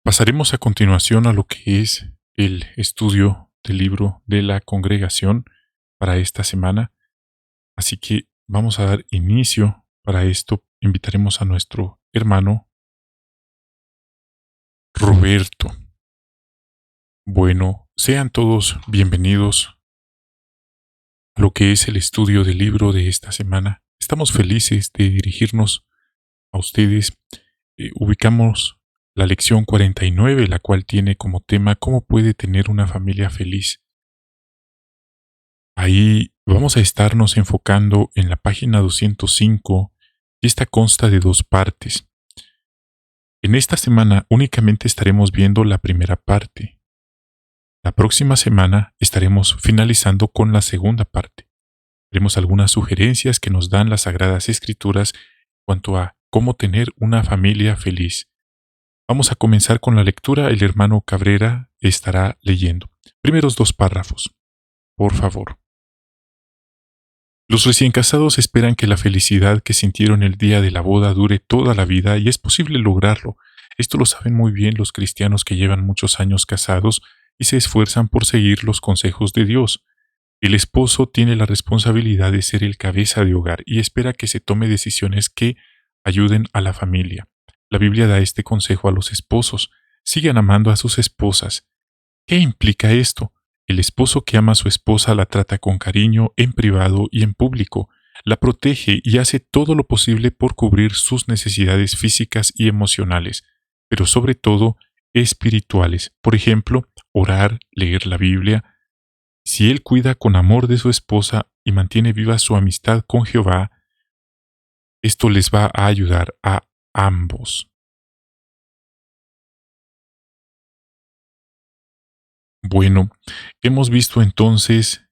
Pasaremos a continuación a lo que es el estudio del libro de la congregación para esta semana. Así que vamos a dar inicio. Para esto invitaremos a nuestro hermano Roberto. Bueno, sean todos bienvenidos a lo que es el estudio del libro de esta semana. Estamos felices de dirigirnos a ustedes. Ubicamos la lección 49, la cual tiene como tema ¿cómo puede tener una familia feliz? Ahí vamos a estarnos enfocando en la página 205 y esta consta de dos partes. En esta semana únicamente estaremos viendo la primera parte. La próxima semana estaremos finalizando con la segunda parte. Veremos algunas sugerencias que nos dan las Sagradas Escrituras en cuanto a cómo tener una familia feliz. Vamos a comenzar con la lectura. El hermano Cabrera estará leyendo. Primeros dos párrafos, por favor. Los recién casados esperan que la felicidad que sintieron el día de la boda dure toda la vida y es posible lograrlo. Esto lo saben muy bien los cristianos que llevan muchos años casados y se esfuerzan por seguir los consejos de Dios. El esposo tiene la responsabilidad de ser el cabeza de hogar y espera que se tome decisiones que ayuden a la familia. La Biblia da este consejo a los esposos: sigan amando a sus esposas. ¿Qué implica esto? El esposo que ama a su esposa la trata con cariño en privado y en público, la protege y hace todo lo posible por cubrir sus necesidades físicas y emocionales, pero sobre todo espirituales. Por ejemplo, orar, leer la Biblia. Si él cuida con amor de su esposa y mantiene viva su amistad con Jehová, esto les va a ayudar a ambos. Bueno, hemos visto entonces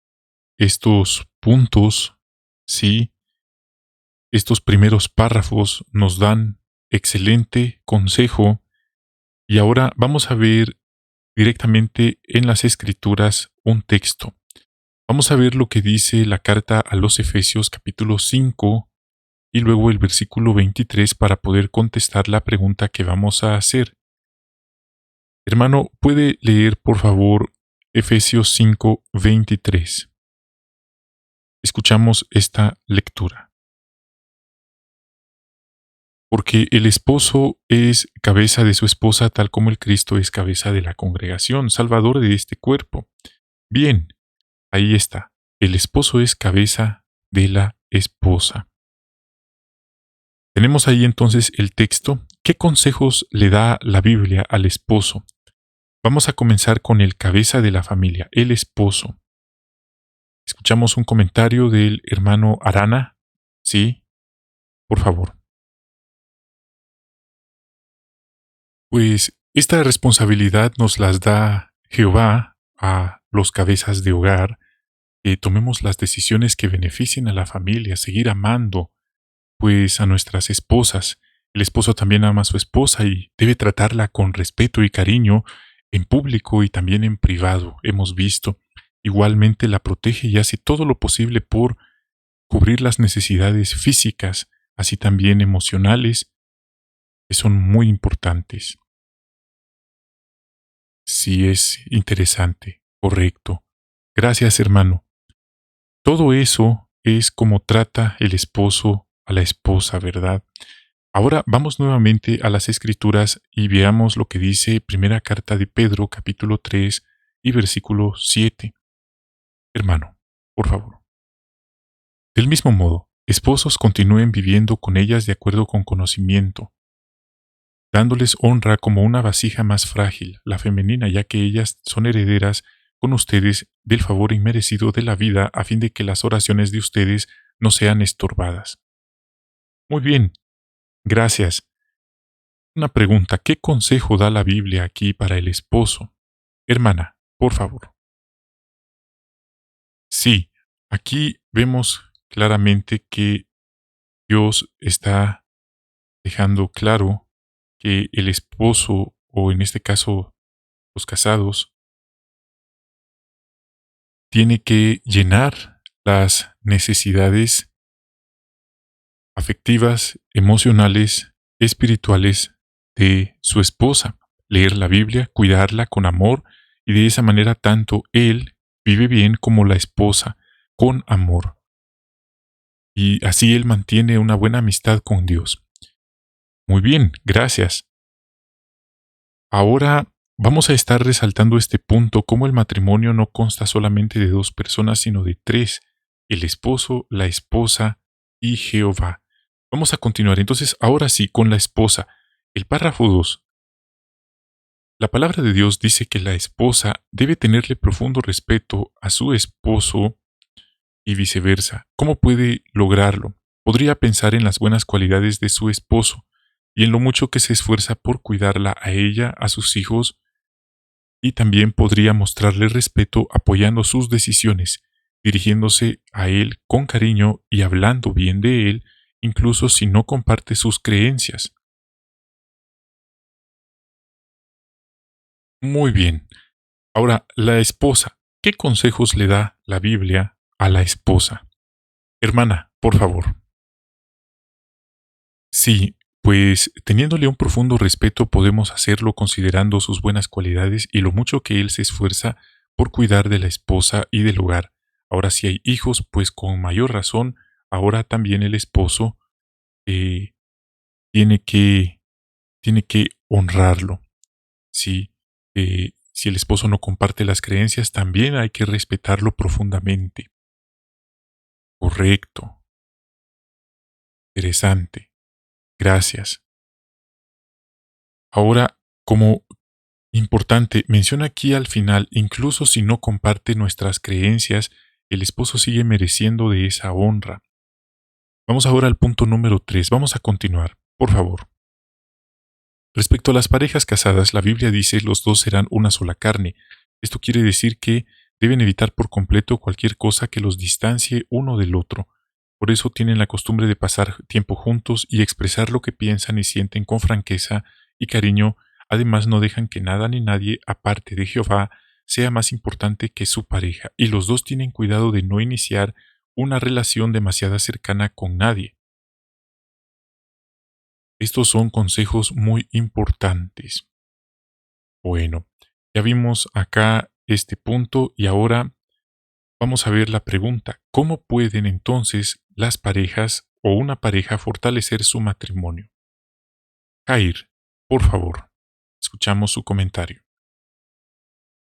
estos puntos, sí, estos primeros párrafos nos dan excelente consejo y ahora vamos a ver directamente en las Escrituras un texto. Vamos a ver lo que dice la carta a los Efesios capítulo 5 y luego el versículo 23 para poder contestar la pregunta que vamos a hacer. Hermano, ¿puede leer por favor Efesios 5, 23? Escuchamos esta lectura. Porque el esposo es cabeza de su esposa tal como el Cristo es cabeza de la congregación, salvador de este cuerpo. Bien, ahí está. El esposo es cabeza de la esposa. Tenemos ahí entonces el texto. ¿Qué consejos le da la Biblia al esposo? Vamos a comenzar con el cabeza de la familia, el esposo. Escuchamos un comentario del hermano Arana. Sí, por favor. Pues esta responsabilidad nos las da Jehová a los cabezas de hogar, que tomemos las decisiones que beneficien a la familia, seguir amando, pues a nuestras esposas. El esposo también ama a su esposa y debe tratarla con respeto y cariño en público y también en privado, hemos visto. Igualmente la protege y hace todo lo posible por cubrir las necesidades físicas, así también emocionales, que son muy importantes. Sí, es interesante, correcto. Gracias, hermano. Todo eso es como trata el esposo a la esposa, ¿verdad? Ahora vamos nuevamente a las Escrituras y veamos lo que dice Primera Carta de Pedro, capítulo 3 y versículo 7. Hermano, por favor. Del mismo modo, esposos continúen viviendo con ellas de acuerdo con conocimiento, dándoles honra como una vasija más frágil, la femenina, ya que ellas son herederas con ustedes del favor inmerecido de la vida, a fin de que las oraciones de ustedes no sean estorbadas. Muy bien, gracias. Una pregunta: ¿qué consejo da la Biblia aquí para el esposo? Hermana, por favor. Sí, aquí vemos claramente que Dios está dejando claro que el esposo, o en este caso los casados, tiene que llenar las necesidades afectivas, emocionales, espirituales de su esposa. leer la Biblia, cuidarla con amor, y de esa manera tanto él vive bien como la esposa, con amor. Y así él mantiene una buena amistad con Dios. Muy bien, gracias. Ahora vamos a estar resaltando este punto, cómo el matrimonio no consta solamente de dos personas, sino de tres: el esposo, la esposa y Jehová. Vamos a continuar entonces, ahora sí, con la esposa. El párrafo 2. La palabra de Dios dice que la esposa debe tenerle profundo respeto a su esposo y viceversa. ¿Cómo puede lograrlo? Podría pensar en las buenas cualidades de su esposo y en lo mucho que se esfuerza por cuidarla a ella, a sus hijos, y también podría mostrarle respeto apoyando sus decisiones, dirigiéndose a él con cariño y hablando bien de él, incluso si no comparte sus creencias. Muy bien. Ahora, la esposa. ¿Qué consejos le da la Biblia a la esposa? Hermana, por favor. Sí, pues teniéndole un profundo respeto podemos hacerlo considerando sus buenas cualidades y lo mucho que él se esfuerza por cuidar de la esposa y del hogar. Ahora si hay hijos, pues con mayor razón, ahora también el esposo eh, tiene que, tiene que honrarlo. Sí, si el esposo no comparte las creencias, también hay que respetarlo profundamente. Correcto, interesante. Gracias. Ahora, como importante, menciona aquí al final, incluso si no comparte nuestras creencias, el esposo sigue mereciendo de esa honra. Vamos ahora al punto número 3. Vamos a continuar, por favor. Respecto a las parejas casadas, la Biblia dice los dos serán una sola carne. Esto quiere decir que deben evitar por completo cualquier cosa que los distancie uno del otro. Por eso tienen la costumbre de pasar tiempo juntos y expresar lo que piensan y sienten con franqueza y cariño. Además, no dejan que nada ni nadie, aparte de Jehová, sea más importante que su pareja, y los dos tienen cuidado de no iniciar una relación demasiado cercana con nadie. Estos son consejos muy importantes. Bueno, ya vimos acá este punto y ahora vamos a ver la pregunta: ¿cómo pueden entonces las parejas o una pareja fortalecer su matrimonio? Jair, por favor, escuchamos su comentario.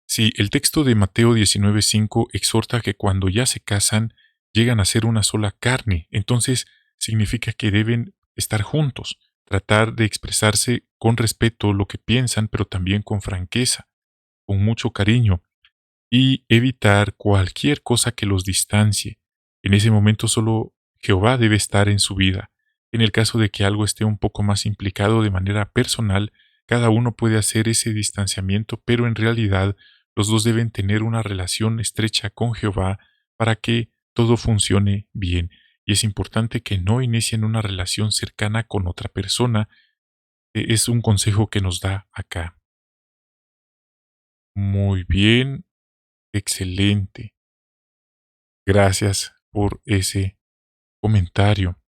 Sí, el texto de Mateo 19:5 exhorta que cuando ya se casan llegan a ser una sola carne, entonces significa que deben estar juntos, tratar de expresarse con respeto lo que piensan, pero también con franqueza, con mucho cariño, y evitar cualquier cosa que los distancie. En ese momento solo Jehová debe estar en su vida. En el caso de que algo esté un poco más implicado de manera personal, cada uno puede hacer ese distanciamiento, pero en realidad los dos deben tener una relación estrecha con Jehová para que todo funcione bien. Y es importante que no inicien una relación cercana con otra persona. Es un consejo que nos da acá. Muy bien, excelente. Gracias por ese comentario.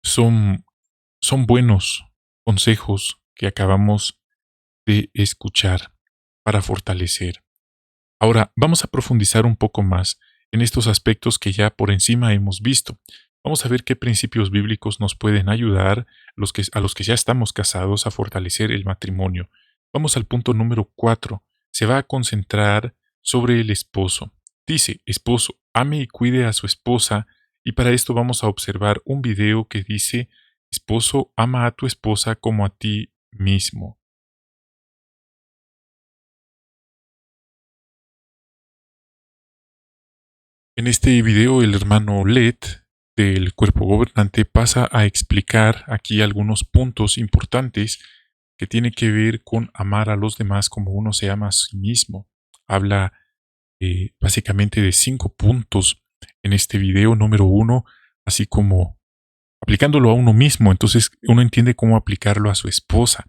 Son, son buenos consejos que acabamos de escuchar para fortalecer. Ahora, vamos a profundizar un poco más en estos aspectos que ya por encima hemos visto. Vamos a ver qué principios bíblicos nos pueden ayudar a los que ya estamos casados a fortalecer el matrimonio. Vamos al punto número 4. Se va a concentrar sobre el esposo. Dice: esposo, ame y cuide a su esposa, y para esto vamos a observar un video que dice: esposo, ama a tu esposa como a ti mismo. En este video el hermano Led del cuerpo gobernante pasa a explicar aquí algunos puntos importantes que tiene que ver con amar a los demás como uno se ama a sí mismo. Habla básicamente de 5 puntos en este video. Número 1, así como aplicándolo a uno mismo, entonces uno entiende cómo aplicarlo a su esposa.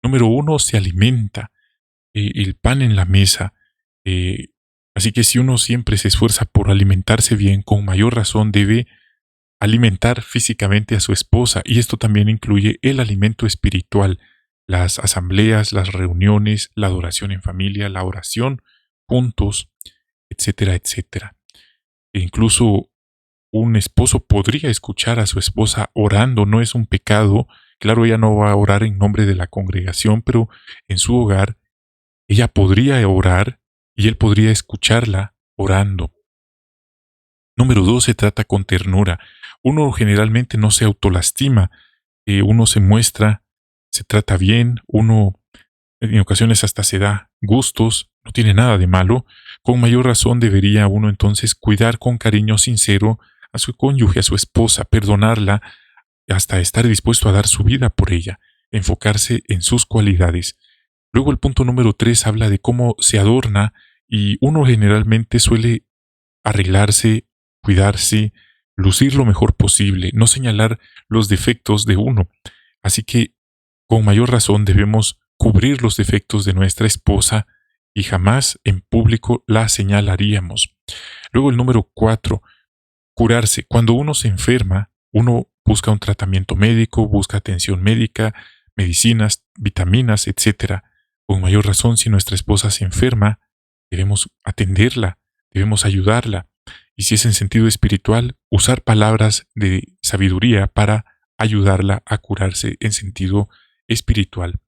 Número 1, se alimenta. El pan en la mesa. eh, Así que si uno siempre se esfuerza por alimentarse bien, con mayor razón debe alimentar físicamente a su esposa, y esto también incluye el alimento espiritual. las asambleas, las reuniones, la adoración en familia, la oración juntos, etcétera, etcétera. E incluso un esposo podría escuchar a su esposa orando, no es un pecado. Claro, ella no va a orar en nombre de la congregación, pero en su hogar ella podría orar y él podría escucharla orando. Número 2, se trata con ternura. Uno generalmente no se autolastima, uno se muestra, se trata bien, uno en ocasiones hasta se da gustos, no tiene nada de malo. Con mayor razón debería uno entonces cuidar con cariño sincero a su cónyuge, a su esposa, perdonarla, hasta estar dispuesto a dar su vida por ella, enfocarse en sus cualidades. Luego el punto número 3 habla de cómo se adorna y uno generalmente suele arreglarse, cuidarse, lucir lo mejor posible, no señalar los defectos de uno. Así que con mayor razón debemos cubrir los defectos de nuestra esposa y jamás en público la señalaríamos. Luego el número 4, curarse. Cuando uno se enferma, uno busca un tratamiento médico, busca atención médica, medicinas, vitaminas, etc. Con mayor razón, si nuestra esposa se enferma, debemos atenderla, debemos ayudarla. Y si es en sentido espiritual, usar palabras de sabiduría para ayudarla a curarse en sentido espiritual.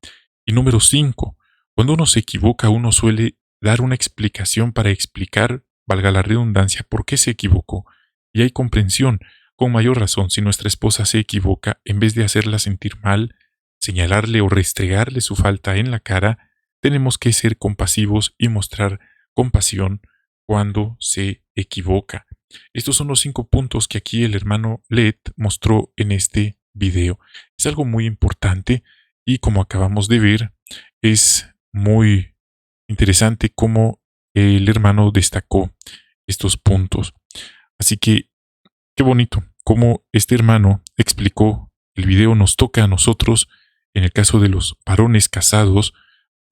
Y número 5, cuando uno se equivoca, uno suele dar una explicación para explicar, valga la redundancia, por qué se equivocó. Y hay comprensión. Con mayor razón, si nuestra esposa se equivoca, en vez de hacerla sentir mal, señalarle o restregarle su falta en la cara, tenemos que ser compasivos y mostrar compasión cuando se equivoca. Estos son los 5 puntos que aquí el hermano Led mostró en este video. Es algo muy importante y como acabamos de ver, es muy interesante cómo el hermano destacó estos puntos. Así que qué bonito cómo este hermano explicó. El video nos toca a nosotros, en el caso de los varones casados,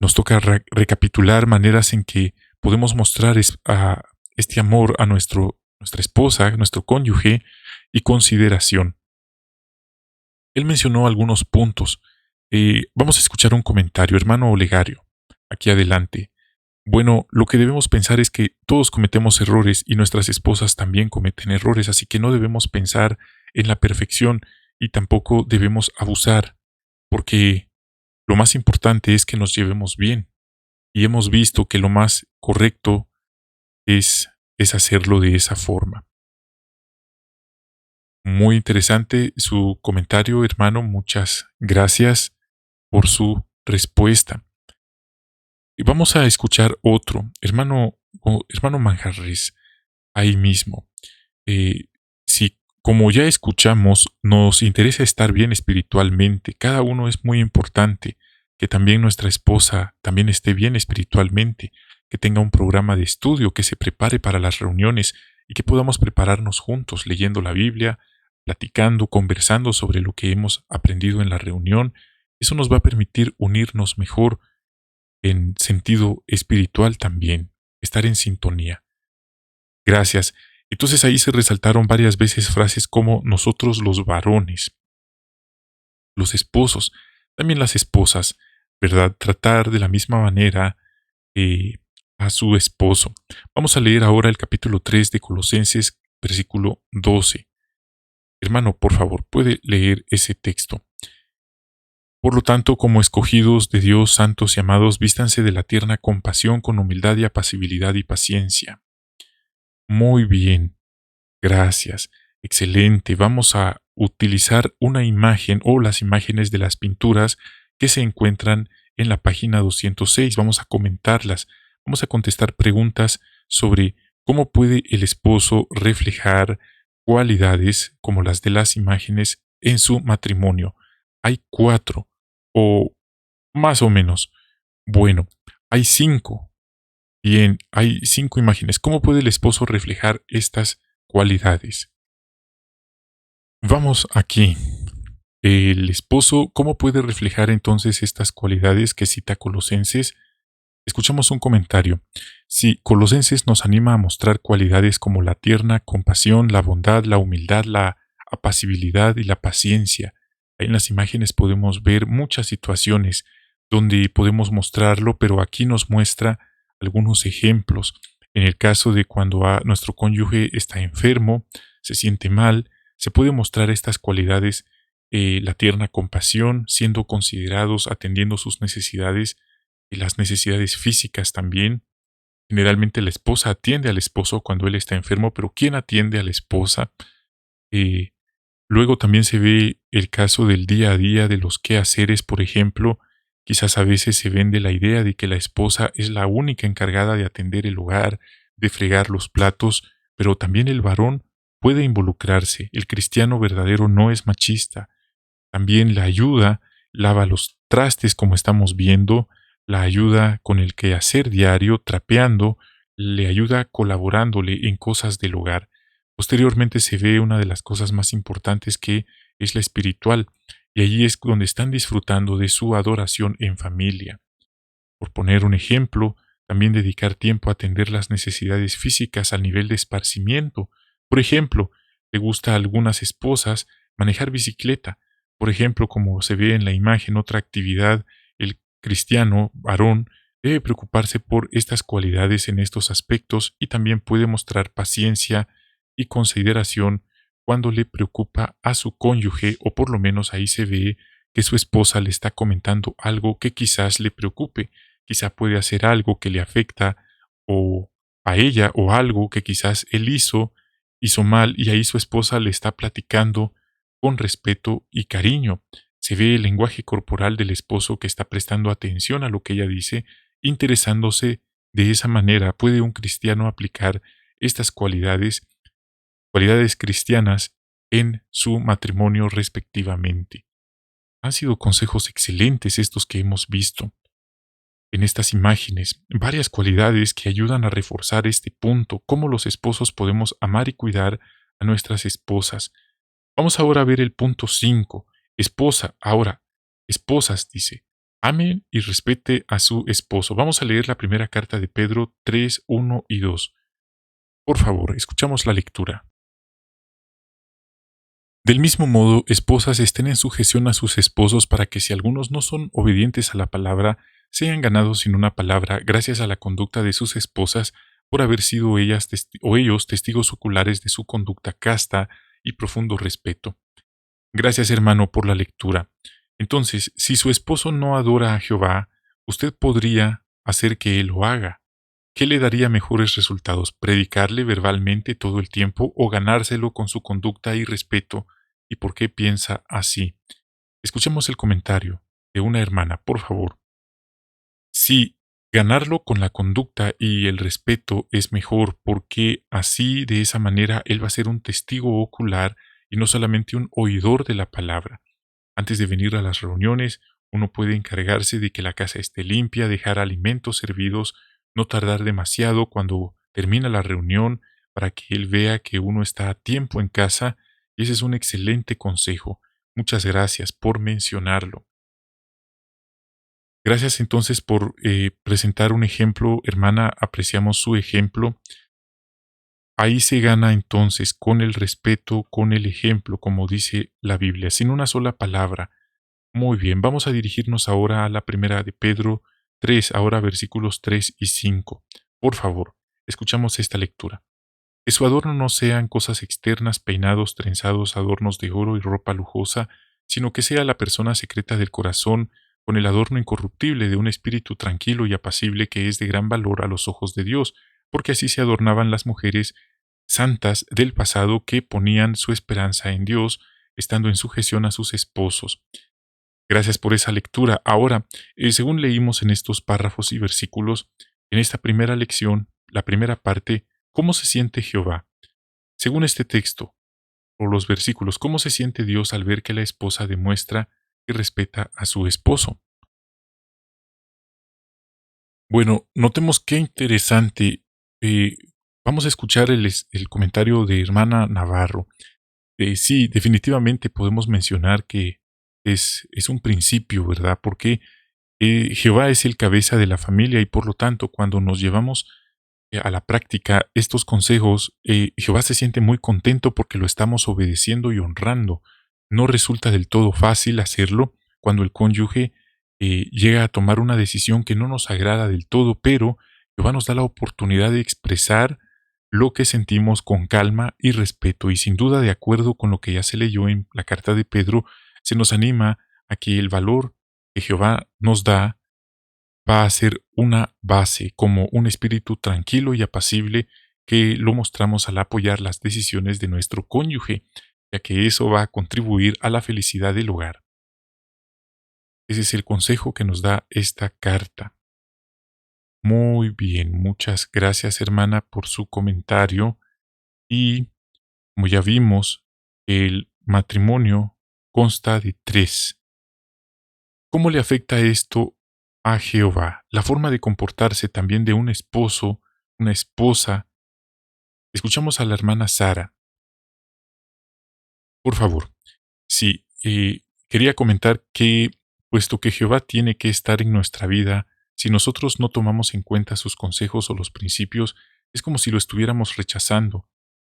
nos toca recapitular maneras en que podemos mostrar este amor a nuestra esposa, a nuestro cónyuge y consideración. Él mencionó algunos puntos. Vamos a escuchar un comentario, hermano Olegario, aquí adelante. Bueno, lo que debemos pensar es que todos cometemos errores y nuestras esposas también cometen errores, así que no debemos pensar en la perfección y tampoco debemos abusar, porque lo más importante es que nos llevemos bien y hemos visto que lo más correcto es hacerlo de esa forma. Muy interesante su comentario, hermano. Muchas gracias por su respuesta. Y vamos a escuchar otro, hermano Manjarres, ahí mismo. Si como ya escuchamos, nos interesa estar bien espiritualmente, cada uno es muy importante, que también nuestra esposa también esté bien espiritualmente, que tenga un programa de estudio, que se prepare para las reuniones y que podamos prepararnos juntos leyendo la Biblia, platicando, conversando sobre lo que hemos aprendido en la reunión. Eso nos va a permitir unirnos mejor en sentido espiritual también, estar en sintonía. Gracias. Entonces ahí se resaltaron varias veces frases como nosotros los varones, los esposos, también las esposas, ¿verdad? Tratar de la misma manera a su esposo. Vamos a leer ahora el capítulo 3 de Colosenses, versículo 12. Hermano, por favor, puede leer ese texto. Por lo tanto, como escogidos de Dios, santos y amados, vístanse de la tierna compasión con humildad y apacibilidad y paciencia. Muy bien, gracias, excelente. Vamos a utilizar una imagen o las imágenes de las pinturas que se encuentran en la página 206. Vamos a comentarlas, vamos a contestar preguntas sobre cómo puede el esposo reflejar cualidades como las de las imágenes en su matrimonio. Hay 4, o más o menos. Bueno, hay 5. Bien, hay 5 imágenes. ¿Cómo puede el esposo reflejar estas cualidades? Vamos aquí. El esposo, ¿cómo puede reflejar entonces estas cualidades que cita Colosenses? Escuchamos un comentario. Sí, Colosenses nos anima a mostrar cualidades como la tierna compasión, la bondad, la humildad, la apacibilidad y la paciencia. Ahí en las imágenes podemos ver muchas situaciones donde podemos mostrarlo, pero aquí nos muestra algunos ejemplos. En el caso de cuando nuestro cónyuge está enfermo, se siente mal, se puede mostrar estas cualidades, la tierna compasión, siendo considerados, atendiendo sus necesidades y las necesidades físicas también. Generalmente la esposa atiende al esposo cuando él está enfermo, pero ¿quién atiende a la esposa? Eh, Luego también se ve el caso del día a día de los quehaceres, por ejemplo. Quizás a veces se vende la idea de que la esposa es la única encargada de atender el hogar, de fregar los platos, pero también el varón puede involucrarse. El cristiano verdadero no es machista. También la ayuda, lava los trastes como estamos viendo, la ayuda con el quehacer diario, trapeando, le ayuda colaborándole en cosas del hogar. Posteriormente se ve una de las cosas más importantes, que es la espiritual, y allí es donde están disfrutando de su adoración en familia. Por poner un ejemplo, también dedicar tiempo a atender las necesidades físicas al nivel de esparcimiento. Por ejemplo, le gusta a algunas esposas manejar bicicleta. Por ejemplo, como se ve en la imagen, otra actividad, el cristiano varón debe preocuparse por estas cualidades en estos aspectos, y también puede mostrar paciencia y consideración cuando le preocupa a su cónyuge, o por lo menos ahí se ve que su esposa le está comentando algo que quizás le preocupe. Quizá puede hacer algo que le afecta o a ella, o algo que quizás él hizo mal, y ahí su esposa le está platicando con respeto y cariño. Se ve el lenguaje corporal del esposo, que está prestando atención a lo que ella dice, interesándose. De esa manera puede un cristiano aplicar estas cualidades cristianas en su matrimonio respectivamente. Han sido consejos excelentes estos que hemos visto en estas imágenes, varias cualidades que ayudan a reforzar este punto, cómo los esposos podemos amar y cuidar a nuestras esposas. Vamos ahora a ver el punto 5. Esposas, dice, amen y respete a su esposo. Vamos a leer la primera carta de Pedro 3, 1 y 2. Por favor, escuchamos la lectura. Del mismo modo, esposas, estén en sujeción a sus esposos, para que si algunos no son obedientes a la palabra, sean ganados sin una palabra gracias a la conducta de sus esposas, por haber sido ellas o ellos testigos oculares de su conducta casta y profundo respeto. Gracias, hermano, por la lectura. Entonces, si su esposo no adora a Jehová, usted podría hacer que él lo haga. ¿Qué le daría mejores resultados? ¿Predicarle verbalmente todo el tiempo, o ganárselo con su conducta y respeto? ¿Y por qué piensa así? Escuchemos el comentario de una hermana, por favor. Sí, ganarlo con la conducta y el respeto es mejor, porque así, de esa manera, él va a ser un testigo ocular y no solamente un oidor de la palabra. Antes de venir a las reuniones, uno puede encargarse de que la casa esté limpia, dejar alimentos servidos, no tardar demasiado cuando termina la reunión, para que él vea que uno está a tiempo en casa, y ese es un excelente consejo. Muchas gracias por mencionarlo. Gracias entonces por presentar un ejemplo, hermana, apreciamos su ejemplo. Ahí se gana entonces con el respeto, con el ejemplo, como dice la Biblia, sin una sola palabra. Muy bien, vamos a dirigirnos ahora a la primera de Pedro 3, ahora versículos 3 y 5. Por favor, escuchamos esta lectura. Que su adorno no sean cosas externas, peinados, trenzados, adornos de oro y ropa lujosa, sino que sea la persona secreta del corazón, con el adorno incorruptible de un espíritu tranquilo y apacible, que es de gran valor a los ojos de Dios, porque así se adornaban las mujeres santas del pasado, que ponían su esperanza en Dios, estando en sujeción a sus esposos. Gracias por esa lectura. Ahora, según leímos en estos párrafos y versículos, en esta primera lección, la primera parte, ¿cómo se siente Jehová? Según este texto, o los versículos, ¿cómo se siente Dios al ver que la esposa demuestra que respeta a su esposo? Bueno, notemos qué interesante. eh, Vamos a escuchar el comentario de hermana Navarro. Sí, definitivamente podemos mencionar que es un principio, ¿verdad? Porque Jehová es el cabeza de la familia, y por lo tanto, cuando nos llevamos a la práctica estos consejos, Jehová se siente muy contento porque lo estamos obedeciendo y honrando. No resulta del todo fácil hacerlo cuando el cónyuge llega a tomar una decisión que no nos agrada del todo, pero Jehová nos da la oportunidad de expresar lo que sentimos con calma y respeto, y sin duda, de acuerdo con lo que ya se leyó en la carta de Pedro, se nos anima a que el valor que Jehová nos da va a ser una base, como un espíritu tranquilo y apacible que lo mostramos al apoyar las decisiones de nuestro cónyuge, ya que eso va a contribuir a la felicidad del hogar. Ese es el consejo que nos da esta carta. Muy bien, muchas gracias hermana por su comentario. Y como ya vimos, el matrimonio consta de tres. ¿Cómo le afecta esto a Jehová? La forma de comportarse también de un esposo, una esposa. Escuchamos a la hermana Sara. Por favor. Sí, quería comentar que, puesto que Jehová tiene que estar en nuestra vida, si nosotros no tomamos en cuenta sus consejos o los principios, es como si lo estuviéramos rechazando.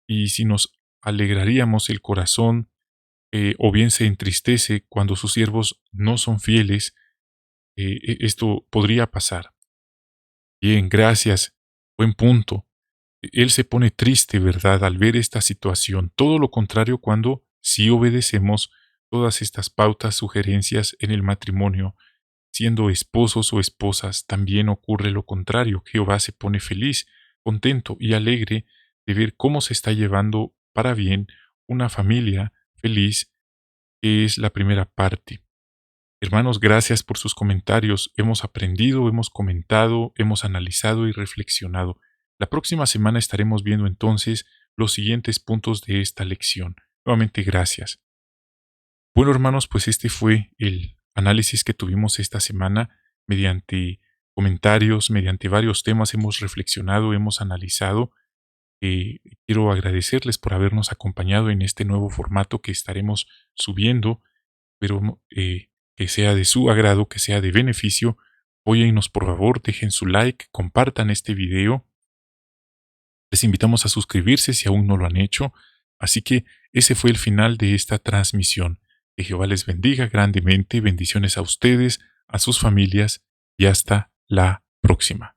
Y si nos alegraríamos el corazón, o bien se entristece cuando sus siervos no son fieles, esto podría pasar. Bien, gracias. Buen punto. Él se pone triste, ¿verdad?, al ver esta situación. Todo lo contrario cuando sí obedecemos todas estas pautas, sugerencias en el matrimonio. Siendo esposos o esposas, también ocurre lo contrario. Jehová se pone feliz, contento y alegre de ver cómo se está llevando para bien una familia feliz, que es la primera parte. Hermanos, gracias por sus comentarios. Hemos aprendido, hemos comentado, hemos analizado y reflexionado. La próxima semana estaremos viendo entonces los siguientes puntos de esta lección. Nuevamente, gracias. Bueno, hermanos, pues este fue el análisis que tuvimos esta semana. Mediante comentarios, mediante varios temas hemos reflexionado, hemos analizado. Quiero agradecerles por habernos acompañado en este nuevo formato que estaremos subiendo, pero que sea de su agrado, que sea de beneficio. Apóyennos por favor, dejen su like, compartan este video. Les invitamos a suscribirse si aún no lo han hecho. Así que ese fue el final de esta transmisión. Que Jehová les bendiga grandemente. Bendiciones a ustedes, a sus familias y hasta la próxima.